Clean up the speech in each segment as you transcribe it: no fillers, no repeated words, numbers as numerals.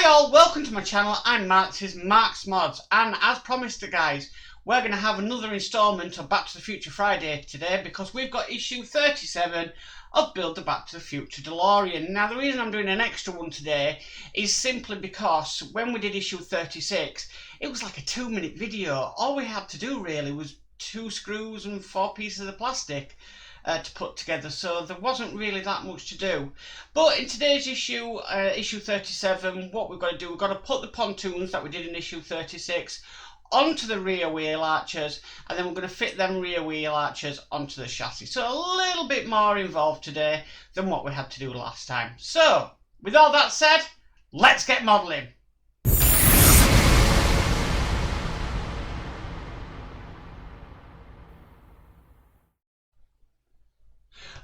Hi all, welcome to my channel. I'm Mark, this is Mark's Mods, and as promised guys, we're going to have another instalment of Back to the Future Friday today because we've got issue 37 of Build the Back to the Future Delorean. Now the reason I'm doing an extra one today is simply because when we did issue 36, it was like a 2-minute video. All we had to do really was 2 screws and 4 pieces of plastic to put together, so there wasn't really that much to do. But in today's issue, issue 37, what we've got to do, we've got to put the pontoons that we did in issue 36 onto the rear wheel arches, and then we're going to fit them rear wheel arches onto the chassis. So a little bit more involved today than what we had to do last time. So with all that said, let's get modelling.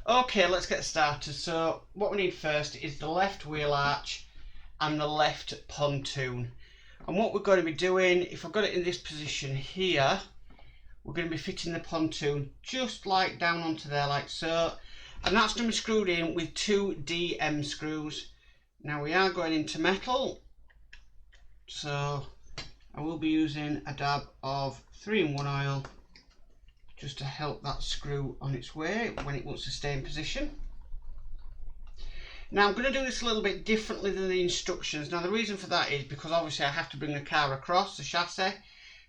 Okay, let's get started. So what we need first is the left wheel arch and the left pontoon. And what we're going to be doing, if I've got it in this position here, we're going to be fitting the pontoon just like down onto there like so. And that's going to be screwed in with 2 DM screws. Now we are going into metal, so I will be using a dab of 3-in-1 oil just to help that screw on its way when it wants to stay in position. Now I'm going to do this a little bit differently than the instructions. Now the reason for that is because obviously I have to bring the car across the chassis,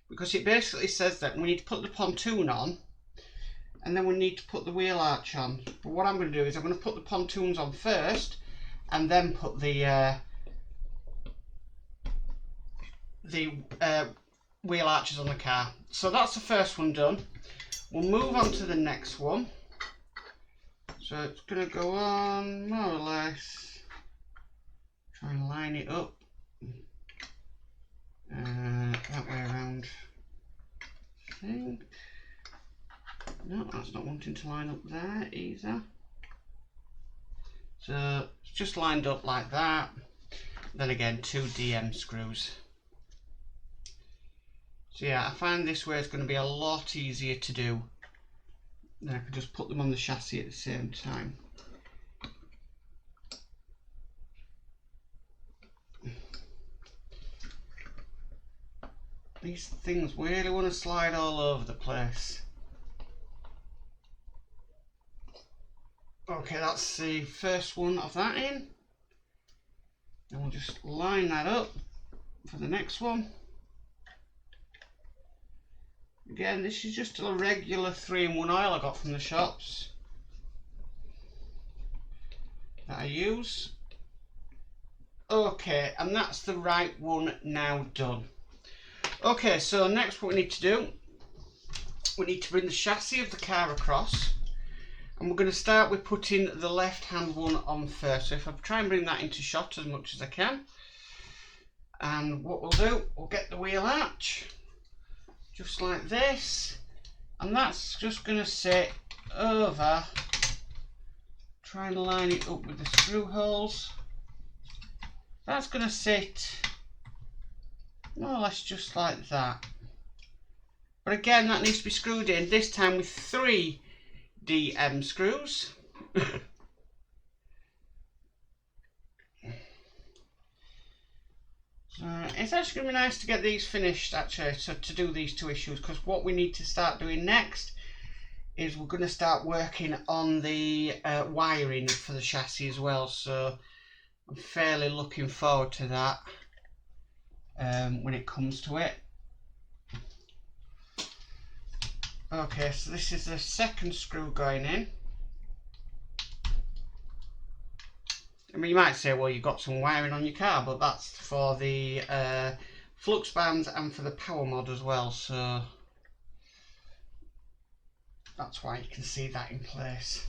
because it basically says that we need to put the pontoon on and then we need to put the wheel arch on. But what I'm going to do is I'm going to put the pontoons on first and then put the wheel arches on the car. So that's the first one done. We'll move on to the next one. So it's going to go on more or less. Try and line it up that way around. I think. No, that's not wanting to line up there either. So it's just lined up like that. Then again, 2 DM screws. So yeah, I find this way is going to be a lot easier to do. Then I can just put them on the chassis at the same time. These things really want to slide all over the place. Okay, that's the first one of that in. And we'll just line that up for the next one. Again, this is just a regular 3-in-1 oil I got from the shops that I use. Okay, and that's the right one now done. Okay, so next what we need to do, we need to bring the chassis of the car across, and we're going to start with putting the left hand one on first. So if I try and bring that into shot as much as I can, and what we'll do, we'll get the wheel arch just like this, and that's just going to sit over, try and line it up with the screw holes. That's going to sit more or less just like that, but again that needs to be screwed in, this time with 3 DM screws. It's actually going to be nice to get these finished actually, so to do these 2 issues, because what we need to start doing next is we're going to start working on the wiring for the chassis as well, so I'm fairly looking forward to that when it comes to it. Okay, so this is the second screw going in. I mean, you might say, well, you've got some wiring on your car, but that's for the flux bands and for the power mod as well, so that's why you can see that in place.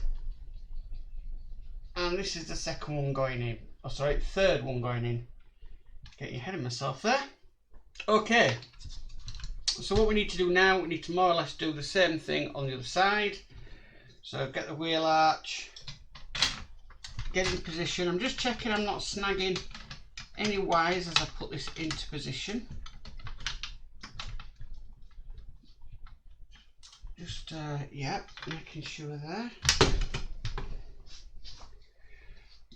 And this is the second one going in, oh sorry, third one going in. Getting ahead of myself there. Okay, so what we need to do now, we need to more or less do the same thing on the other side. So get the wheel arch, get in position. I'm just checking I'm not snagging any wires as I put this into position. Just yeah, making sure there.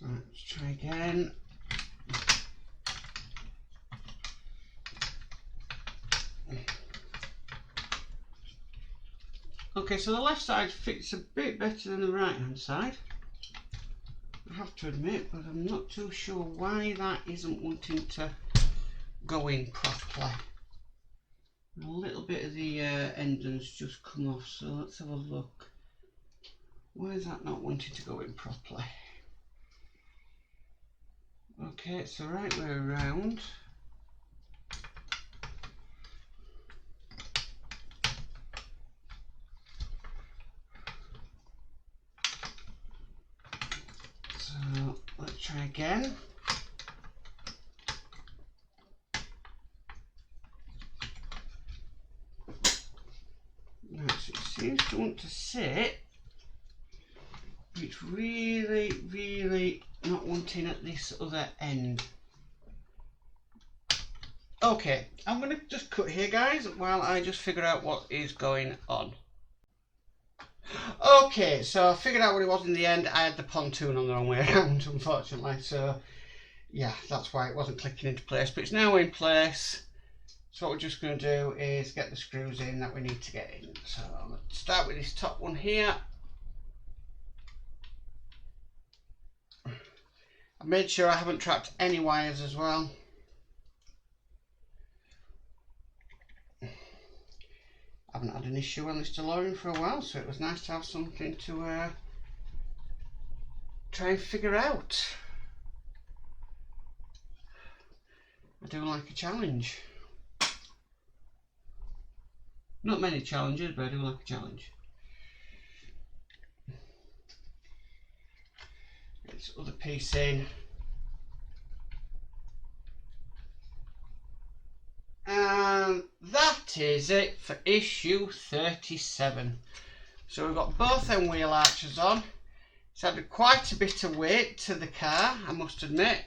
Right, let's try again. Okay, so the left side fits a bit better than the right hand side, I have to admit, but I'm not too sure why that isn't wanting to go in properly. A little bit of the endings just come off, so let's have a look. Why is that not wanting to go in properly? Okay, it's the right way around. So let's try again. Right, so it seems to want to sit, but it's really not wanting at this other end. Okay, I'm going to just cut here, guys, while I just figure out what is going on. Okay, so I figured out what it was in the end. I had the pontoon on the wrong way around, unfortunately, so yeah, that's why it wasn't clicking into place, but it's now in place. So what we're just going to do is get the screws in that we need to get in. So let's start with this top one here. I made sure I haven't trapped any wires as well. I haven't had an issue on this Delorean for a while, so it was nice to have something to try and figure out. I do like a challenge. Not many challenges, but I do like a challenge. Get this other piece in. And that is it for issue 37. So we've got both them wheel arches on. It's added quite a bit of weight to the car, I must admit.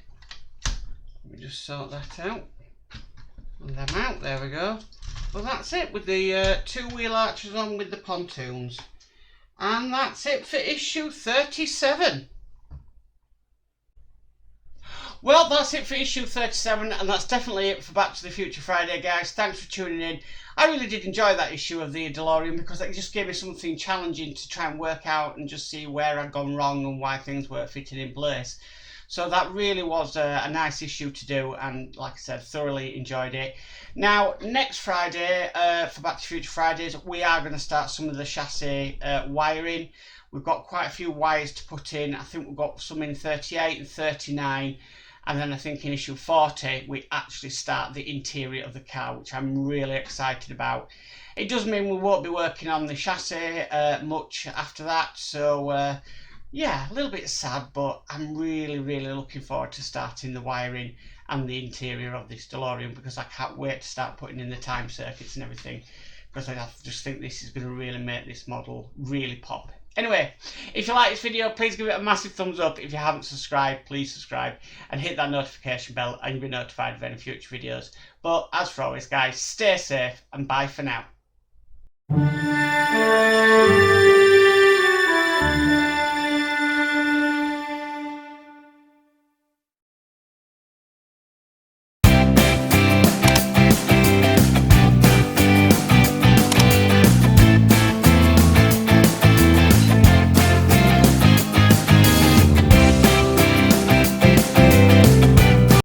Let me just sort that out. And them out, there we go. Well, that's it with the two wheel arches on with the pontoons. And that's it for issue 37. Well, that's it for issue 37, and that's definitely it for Back to the Future Friday, guys. Thanks for tuning in. I really did enjoy that issue of the DeLorean because it just gave me something challenging to try and work out and just see where I'd gone wrong and why things weren't fitting in place. So that really was a nice issue to do, and like I said, thoroughly enjoyed it. Now, next Friday, for Back to the Future Fridays, we are going to start some of the chassis wiring. We've got quite a few wires to put in. I think we've got some in 38 and 39. And then I think in issue 40, we actually start the interior of the car, which I'm really excited about. It does mean we won't be working on the chassis much after that. So, yeah, a little bit sad, but I'm really looking forward to starting the wiring and the interior of this DeLorean because I can't wait to start putting in the time circuits and everything because I just think this is going to really make this model really pop. Anyway, if you like this video, please give it a massive thumbs up. If you haven't subscribed, please subscribe and hit that notification bell and you'll be notified of any future videos. But as for always, guys, stay safe and bye for now.